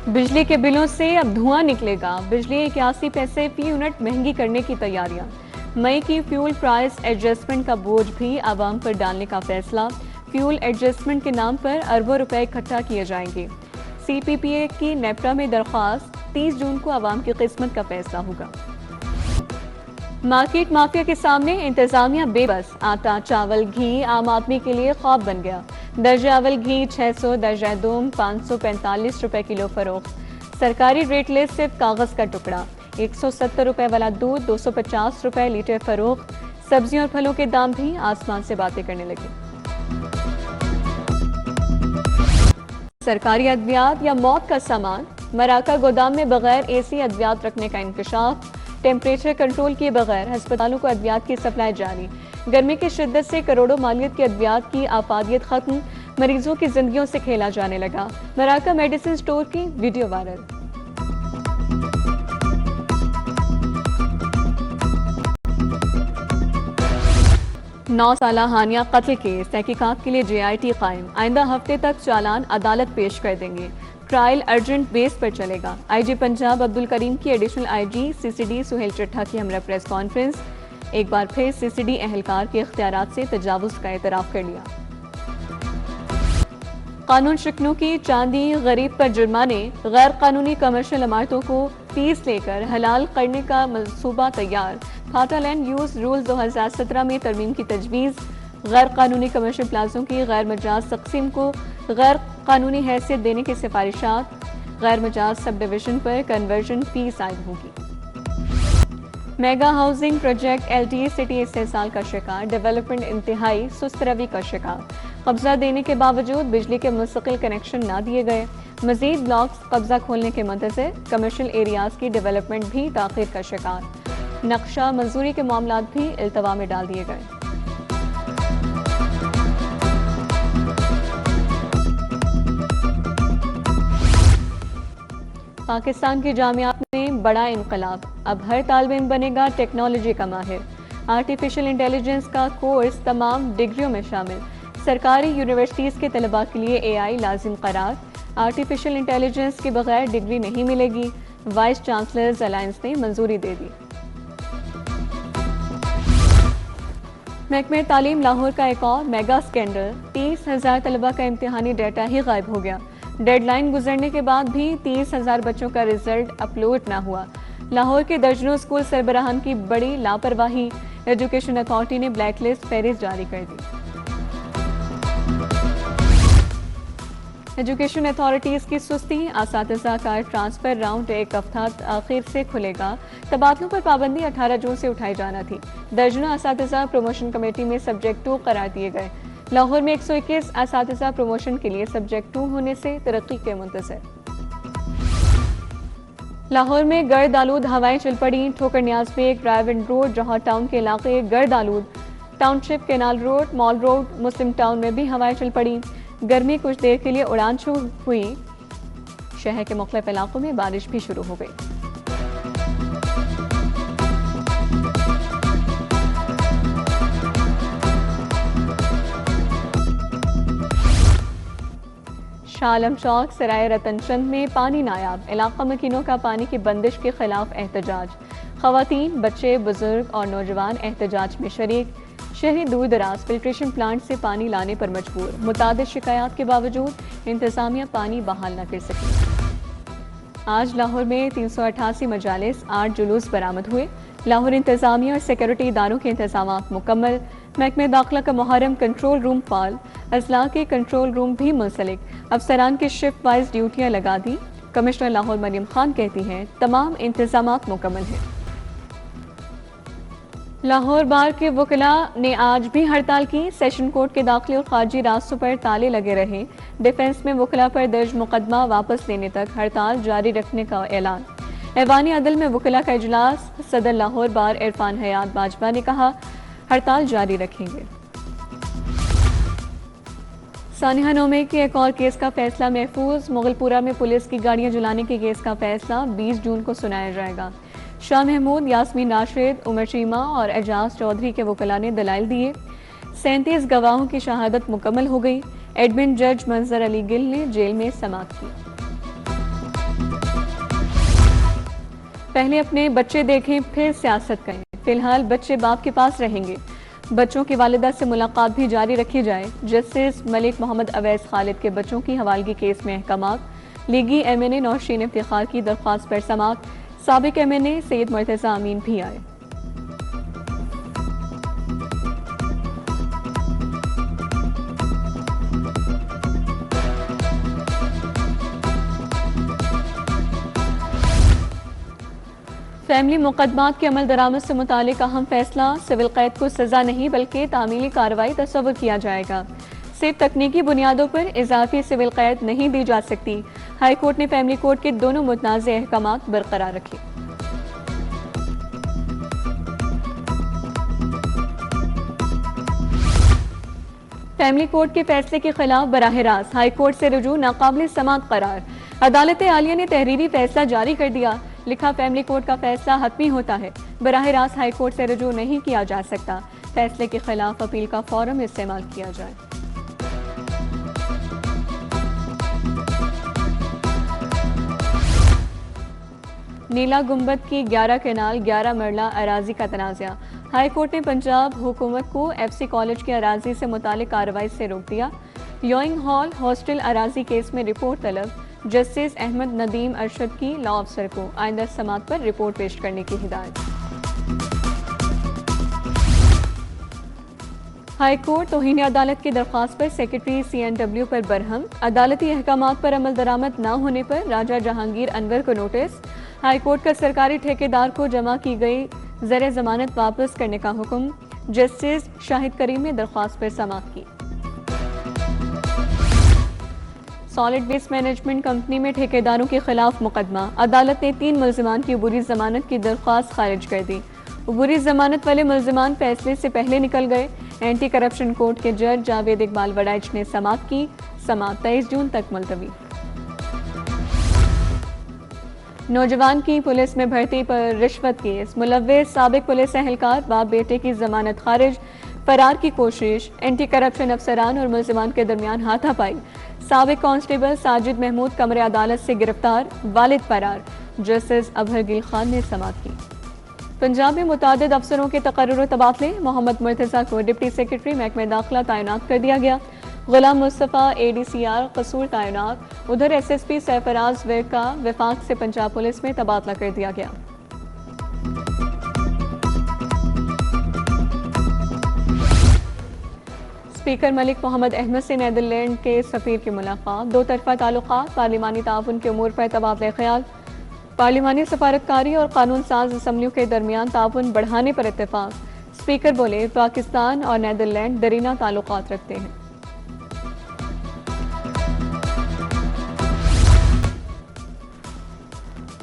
बिजली के बिलों से अब धुआं निकलेगा। बिजली 81 पैसे फी यूनिट महंगी करने की तैयारियां। मई की फ्यूल प्राइस एडजस्टमेंट का बोझ भी आवाम पर डालने का फैसला। फ्यूल एडजस्टमेंट के नाम पर अरबों रुपए इकट्ठा किए जाएंगे। सीपीपीए की नेप्रा में दरख्वास्त। 30 जून को आवाम की किस्मत का फैसला होगा। मार्केट माफिया के सामने इंतजामिया बेबस। आटा, चावल, घी आम आदमी के लिए ख्वाब बन गया। दर्जा अवल घी 600, दर्जा दूम 545 रुपए किलो फरोख्त। सरकारी रेट लिस्ट सिर्फ कागज का टुकड़ा। 170 रुपए वाला दूध 250 रुपए लीटर फरोख्त। सब्जियों और फलों के दाम भी आसमान से बातें करने लगे। सरकारी अद्वियात या मौत का सामान। मराका गोदाम में बगैर एसी अद्वियात रखने का इंकशाफ। टेम्परेचर कंट्रोल किए बगैर अस्पतालों को अद्वियात की सप्लाई जारी। गर्मी की शिद्दत से करोड़ों मालियत की अद्वियात की आफादियत खत्म। मरीजों की जिंदगियों से खेला जाने लगा। मराका मेडिसिन स्टोर की वीडियो वायरल। नौ साला हानिया कत्ल केस तहकीकात के लिए JIT कायम। आइंदा हफ्ते तक चालान अदालत पेश कर देंगे। ट्रायल अर्जेंट बेस पर चलेगा। IG पंजाब अब्दुल करीम की additional IG CCD Suhail Chattha की हमरा प्रेस कॉन्फ्रेंस। एक बार फिर CCD एहलकार के इख्तियारात से तजावुज का एतराफ कर लिया। कानून शिकनों की चांदी, गरीब पर जुर्माने। गैर कानूनी कमर्शियल इमारतों को फीस लेकर हलाल करने का मंसूबा तैयार। फाटा लैंड यूज रूल 2017 में तरमीम की तजवीज़। गैर कानूनी कमर्शियल प्लाजों की गैर मजाज तकसीम को गैर कानूनी हैसियत देने की सिफारिशात। गैर मजाज सब डिवीजन पर कन्वर्जन फीस आयद होगी। Mega housing project LTA city इस्तेसाल का शिकार। डेवलपमेंट इंतहाई सुस्त रवि का शिकार। कब्जा देने के बावजूद बिजली के मुस्तकिल कनेक्शन न दिए गए। मजीद ब्लॉक्स कब्जा खोलने के मंतज़र। कमर्शियल एरियाज की डेवलपमेंट भी ताख़ीर का शिकार। नक्शा मंजूरी के मामलात भी इल्तवा में डाल दिए गए। पाकिस्तान की जामियात में बड़ा इनकलाब। अब हर तालिब इल्म बनेगा टेक्नोलॉजी का माहिर। आर्टिफिशियल इंटेलिजेंस का कोर्स तमाम डिग्रियों में शामिल। सरकारी यूनिवर्सिटीज़ के तलबा के लिए AI लाजिम करार। आर्टिफिशियल इंटेलिजेंस के बगैर डिग्री नहीं मिलेगी। वाइस चांसलर्स अलायंस ने मंजूरी दे दी। महकमे तालीम लाहौर का एक और मेगा स्कैंडल। 30,000 तलबा का इम्तिहानी डाटा ही गायब हो गया। डेडलाइन गुजरने के बाद भी 30,000 बच्चों का रिजल्ट अपलोड ना हुआ। लाहौर के दर्जनों स्कूल सरबराहान की बड़ी लापरवाही। एजुकेशन अथॉरिटी ने ब्लैकलिस्ट फहरिस्त जारी कर दी। एजुकेशन अथॉरिटीज़ की सुस्ती। असातिज़ा का ट्रांसफर राउंड एक हफ्ता आखिर से खुलेगा। तबादलों पर पाबंदी 18 जून से उठाई जाना थी। दर्जनों असातिज़ा प्रमोशन कमेटी में सब्जेक्ट 2 करार दिए गए। लाहौर में 121 असातिज़ा प्रमोशन के लिए सब्जेक्ट 2 होने से तरक्की के मुंतज़र। लाहौर में गर्द आलूद हवाएं चल पड़ी। Thokar Niaz Baig drive and road Johar town के इलाके गर्द आलूद। Township canal road, mall road, Muslim town में भी हवाएं चल पड़ी। गर्मी कुछ देर के लिए उड़ान छू हुई। शहर के मुख्तलिफ इलाकों में बारिश भी शुरू हो गई। शालम चौक सराय रतनचंद में पानी नायाब। इलाका मकीनों का पानी की बंदिश के खिलाफ एहतजाज। खवातीन, बच्चे, बुजुर्ग और नौजवान एहतजाज में शरीक। शहरी दूर दराज फिल्ट्रेशन प्लांट से पानी लाने पर मजबूर। मुतादिद शिकायत के बावजूद इंतजामिया पानी बहाल न कर सकी। आज लाहौर में 388 मजालिस, 8 जुलूस बरामद हुए। लाहौर इंतजामिया और सिक्योरिटी इदारों के इंतजाम मुकम्मल। महकमे दाखिला का मुहर्रम कंट्रोल रूम फाल। अजला के कंट्रोल रूम भी मुंसलिक। अफसरान की शिफ्ट वाइज ड्यूटियां लगा दी। कमिश्नर लाहौर मरियम खान कहती हैं तमाम इंतजामात मुकम्मल हैं। लाहौर बार के वकला ने आज भी हड़ताल की। सेशन कोर्ट के दाखिले और खारजी रास्तों पर ताले लगे रहे। डिफेंस में वकला पर दर्ज मुकदमा वापस लेने तक हड़ताल जारी रखने का ऐलान। ऐवानी अदल में वकला का इजलास। सदर लाहौर बार इरफान हयात बाजवा ने कहा हड़ताल जारी रखेंगे। सानिया नोमे के एक और केस का फैसला महफूज। मुगलपुरा में पुलिस की गाड़ियां जलाने के केस का फैसला 20 जून को सुनाया जाएगा। शाह महमूद, यास्मीन राशिद, उमर चीमा और एजाज चौधरी के वकला ने दलाइल दिए। 37 गवाहों की शहादत मुकम्मल हो गई। एडमिन जज मंजर अली गिल ने जेल में समाअत की। पहले अपने बच्चे देखें फिर सियासत करें। फिलहाल बच्चे बाप के पास रहेंगे। बच्चों की वालिदा से मुलाकात भी जारी रखी जाए। जस्टिस मलिक मोहम्मद अवैस खालिद के बच्चों की हवालगी केस में अहकामात। लीगी MNA नौशीन इफ्तिखार की दरख्वास्त पर समाअत। साबिक MNA सैयद मुर्तज़ा अमीन भी आए। फैमिली मुकदमात के अमल दरामद से मुतालिक अहम फैसला। सिविल कैद को सजा नहीं बल्कि तामीली कार्रवाई तस्वुर किया जाएगा। सिर्फ तकनीकी बुनियादों पर इजाफी सिविल कैद नहीं दी जा सकती। हाई कोर्ट ने फैमिली कोर्ट के दोनों मुतनाज़ अहकामात बरकरार रखे। फैमिली कोर्ट के फैसले के खिलाफ बराह रास्त हाई कोर्ट से रुजू नाकाबिल समाअत करार। अदालत आलिया ने तहरीरी फैसला जारी कर दिया। लिखा, फैमिली कोर्ट का फैसला हतमी होता है। बराह रास्त हाई कोर्ट से रुजू नहीं किया जा सकता। फैसले के खिलाफ अपील का फौरन इस्तेमाल किया जाए। नीला गुंबद की 11 केनाल 11 मरला अराजी का तनाज़ा। हाई कोर्ट ने पंजाब हुकूमत को FC कॉलेज की अराजी से मुतालिक कार्रवाई से रोक दिया। योइंग हॉल हॉस्टल अराजी केस में रिपोर्ट तलब। जस्टिस अहमद नदीम अरशद की लॉ अफसर को आइंदा समाअत पर रिपोर्ट पेश करने की हिदायत। हाई कोर्ट तौहीन अदालत की दरख्वास्त पर सेक्रेटरी CNW पर बरहम। अदालती अहकामात पर अमल दरामद न होने पर राजा जहांगीर अनवर को नोटिस। हाई कोर्ट का सरकारी ठेकेदार को जमा की गई ज़र जमानत वापस करने का हुक्म। जस्टिस शाहिद करीम ने दरख्वास्त पर समाअत की। सॉलिड वेस्ट मैनेजमेंट कंपनी में ठेकेदारों के खिलाफ मुकदमा। अदालत ने 3 मुल्जिमान की अबूरी जमानत की दरख्वास्त खारिज कर दी। अबूरी जमानत वाले मुल्जिमान फैसले से पहले निकल गए। एंटी करप्शन कोर्ट के जज जावेद इकबाल वडाइच ने समाअत की। समाअत 23 जून तक मुलतवी। नौजवान की पुलिस में भर्ती पर रिश्वत केस। मुलव्विस साबिक पुलिस एहलकार बाप बेटे की जमानत खारिज। फरार की कोशिश। एंटी करप्शन अफसरान और मुल्जिमान के दरमियान हाथापाई। साबिक कांस्टेबल साजिद महमूद कमरे अदालत से गिरफ्तार। वालिद फरार। जस्टिस अबहर गिल खान ने समाअत की। पंजाब में मुतादिद अफसरों के तकर्रुर और तबादले। मोहम्मद मुर्तज़ा को डिप्टी सेक्रेटरी महकमे दाखिला तैनात कर दिया गया। गुलाम मुस्तफ़ा ADCR कसूर तैनात। उधर SSP सरफराज विर्क का वफाक से पंजाब पुलिस में तबादला कर दिया गया। स्पीकर मलिक मोहम्मद अहमद से नीदरलैंड के सफीर की मुलाकात। 2 तरफा ताल्लुकात, पार्लिमानी ताउन के उमूर पर तबादला ख्याल। पार्लिमानी सफारतकारी और कानून साज असम्बलियों के दरमियान ताउन बढ़ाने पर इत्तेफाक। स्पीकर बोले, पाकिस्तान और नीदरलैंड दरीना ताल्लुकात रखते हैं।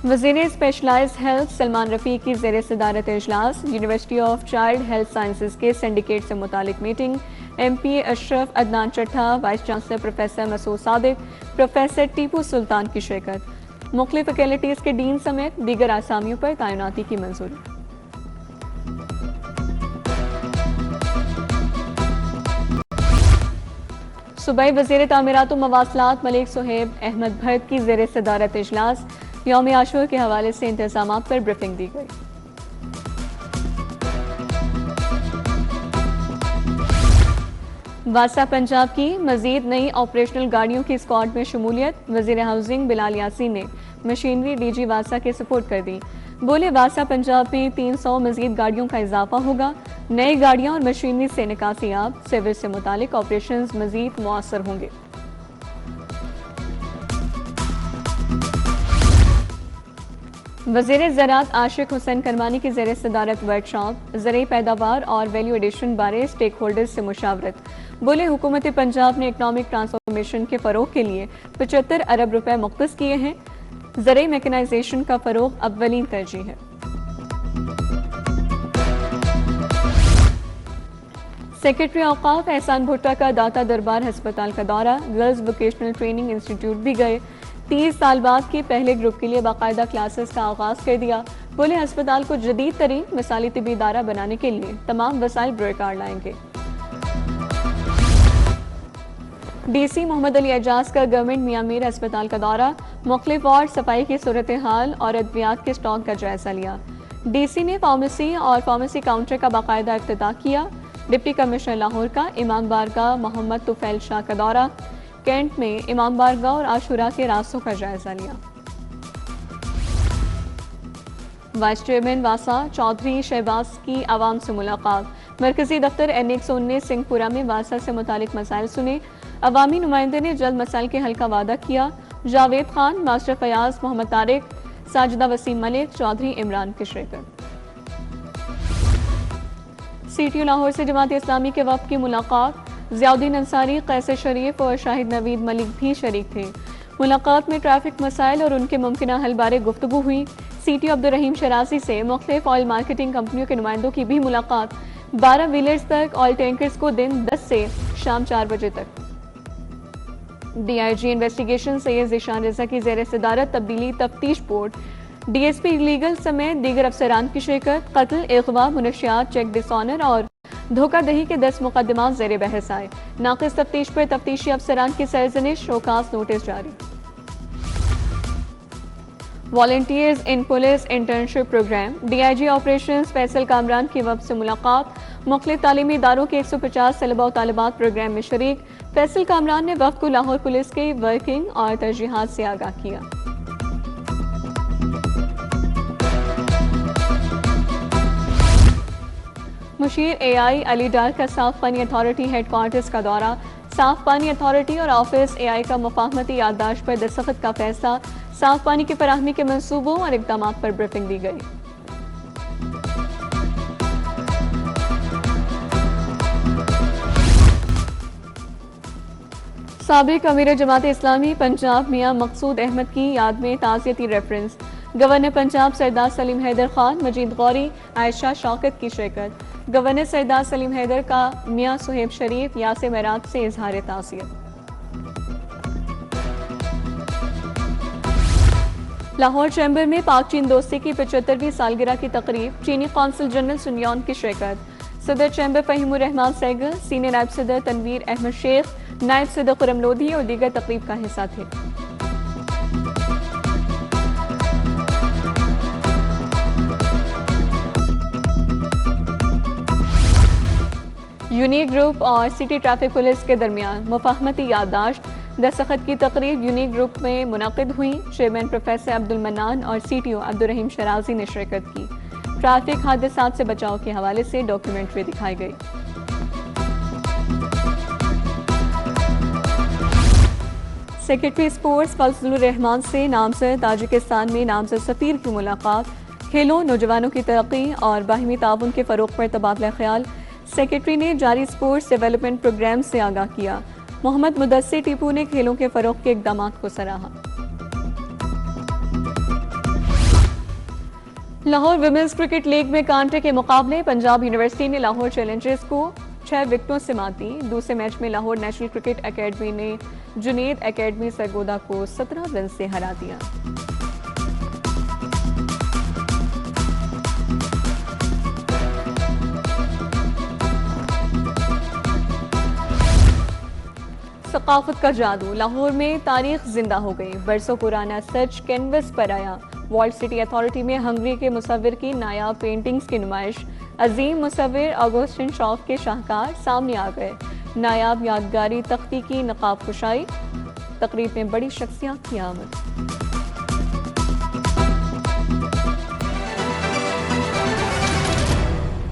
वज़ीर स्पेशलाइज्ड हेल्थ सलमान रफ़ी की ज़ेर सदारत इजलास। University of child health sciences के सिंडिकेट से मुतालिक meeting. MP Ashraf, Adnan Chatta, vice chancellor professor Masood Sadiq, professor Tipu Sultan की शिरकत। मुख्तलिफ फैकल्टीज़ के डीन समेत दीगर आसामियों पर तैनाती की मंजूरी। सूबाई वज़ीर तामीरात व मवासलात मलिक सुहेब अहमद भट्ट की ज़ेर सदारत इजलास। यौम आशूर के हवाले से इंतजामात पर ब्रीफिंग दी गई। वासा पंजाब की मजीद नई ऑपरेशनल गाड़ियों की स्क्वाड में शमूलियत। वज़ीर हाउसिंग बिलाल यासीन ने मशीनरी DG वासा के सपोर्ट कर दी। बोले, वासा पंजाब में 300 मजीद गाड़ियों का इजाफा होगा। नई गाड़ियां और मशीनरी से निकासियाब। सिविल से मुतालिक ऑपरेशंस मजीद मुअस्सर होंगे। वज़ीर ज़राअत आशिक हुसैन करमानी की ज़ेर सदारत वर्कशॉप। ज़रई पैदावार और वैल्यू एडिशन बारे स्टेक होल्डर्स से मुशावरत। बोले, हुकूमत पंजाब ने इकनॉमिक ट्रांसफॉर्मेशन के फ़रोग के लिए 75 अरब रुपए मुख्तस किए हैं। ज़रई मैकेनाइजेशन का फ़रोग अव्वलीन तरजीह है। सेक्रेटरी औकाफ एहसान भुट्टा का दाता दरबार अस्पताल का दौरा। गर्ल्स वोकेशनल ट्रेनिंग इंस्टीट्यूट भी गए। 30 साल बाद के पहले ग्रुप के लिए बाकायदा क्लासेस का आगाज कर दिया। बोले, अस्पताल को जदीद तरीन मिसाली तिबी इदारा बनाने के लिए तमाम वसाइल बरकरार लाएंगे। DC मोहम्मद अली एजाज का गवर्नमेंट मियां मीर अस्पताल का दौरा, मुख्तलिफ वार्ड, सफाई की सूरत हाल और अद्वियात के स्टॉक का जायजा लिया। DC ने फार्मेसी और फार्मेसी काउंटर का बाकायदा इफ्तिताह किया। डिप्टी कमिश्नर लाहौर का इमाम बारगाह मोहम्मद तुफैल शाह का दौरा, कैंट में इमाम बारगाह और आशुरा के रास्तों का जायजा लिया। वाइस चेयरमैन वासा चौधरी शहबाज की आवाम से मुलाकात, मरकजी दफ्तर N119 सिंहपुरा में वासा से मुतालिक मसाइल सुने। अवामी नुमाइंदे ने जल्द मसाइल के हल का वादा किया। जावेद खान, मास्टर फयाज, मोहम्मद तारिक, साजिदा वसीम मलिक, चौधरी इमरान की शिरकत। CTO लाहौर से जमात इस्लामी के वफ़द की मुलाकात, ज़ियाउद्दीन अंसारी, कैसर शरीफ और शाहिद नवीद मलिक भी शरीक थे। मुलाकात में ट्रैफिक मसाइल और उनके मुमकिन हल बारे गुफ्तगू हुई। CTO अब्दुर्रहीम शराजी से मुख्तलिफ ऑयल मार्केटिंग कंपनियों के नुमाइंदों की भी मुलाकात। 12 व्हीलर्स तक ऑयल टैंकर्स को दिन 10 से शाम 4 बजे तक। DIG इन्वेस्टिगेशन सैयद ज़ीशान रज़ा की ज़ेर सदारत तब्दीली तफ्तीश बोर्ड, DSP लीगल समेत दीगर अफसरान की शिरकत। कत्ल, अगवा, मुनशियात, चेक डिसऑनर और धोखादही के 10 मुकदमात ज़ेर बहस आए। नाक़िस तफ्तीश पर तफ्तीशी अफसरान की सरजनिश, शोकास नोटिस जारी। Volunteers in police internship program, DIG operations Faisal Kamran की वफ़द से मुलाकात। मुख्तलिफ तालीमी इदारों के 150 तलबा और तालिबात प्रोग्राम में शरीक। फैसल कामरान ने वफ़द को लाहौर पुलिस के वर्किंग और तरजीहात से आगाह किया। मुशीर AI अली डार का साफ पानी अथॉरिटी हेडक्वार्टर्स का दौरा, साफ पानी अथॉरिटी और ऑफिस AI का मुफाहमती याददाश्त पर दस्तखत का फैसला। साफ पानी की फराहमी के मंसूबों और इक़दामात पर ब्रीफिंग दी गई। साबिक अमीर जमात इस्लामी पंजाब मियां मकसूद अहमद की याद में ताज़ियती रेफरेंस। गवर्नर पंजाब सरदार सलीम हैदर खान, मजीद गौरी, आयशा शौकत की शिरकत। गवर्नर सरदार सलीम हैदर का मियां सुहेब शरीफ, यासिर मेराज से इजहार ताज़ियत। लाहौर चैम्बर में पाक चीन दोस्ती की 75वीं सालगिरह की तकरीब, चीनी कौंसल जनरल सुनयोन की शिरकत। सदर चैम्बर फहीमुर रहमान सहगल, सीनियर नायब सदर तनवीर अहमद शेख, नायब सदर खुरम लोधी और दीगर तकरीब का हिस्सा थे। यूनिक ग्रुप और सिटी ट्रैफिक पुलिस के दरमियान मुफाहमती याददाश्त, दस्तखत की तकरीब यूनिक ग्रुप में मुनाकिद हुई। चेयरमैन प्रोफेसर अब्दुल मन्नान और CTO अब्दुर्रहीम शराजी ने शिरकत की। ट्रैफिक हादसात से बचाव के हवाले से डॉक्यूमेंट्री दिखाई गई। सेक्रेटरी स्पोर्ट्स फजलुर रहमान से नामजद ताजिकिस्तान में नामजद सफीर की मुलाकात। खेलों, नौजवानों की तरक्की और बाहिमी ताउन के फ़रोग़ पर तबादला ख्याल। सेक्रेटरी ने जारी स्पोर्ट्स डेवलपमेंट प्रोग्राम से आगाह किया। मोहम्मद मुदस्सिर टीपू ने खेलों के फ़रोग़ के इक़दामात को सराहा। लाहौर विमेंस क्रिकेट लीग में कांटे के मुकाबले पंजाब यूनिवर्सिटी ने लाहौर चैलेंजर्स को 6 विकेटों से मात दी। दूसरे मैच में लाहौर नेशनल क्रिकेट एकेडमी ने जुनेद एकेडमी सरगोदा को 17 रन से हरा दिया। सकाफत का जादू, लाहौर में तारीख जिंदा हो गई। बरसों पुराना सच कैनवस पर आया। वर्ल्ड सिटी अथॉरिटी में हंगरी के मुसव्विर की नायाब पेंटिंग्स की नुमाइश। अजीम मुसव्विर ऑगस्टिन शॉफ के शाहकार सामने आ गए। नायाब यादगारी तख्ती की नकाब कुशाई। तकरीब में बड़ी शख्सियत की आमद।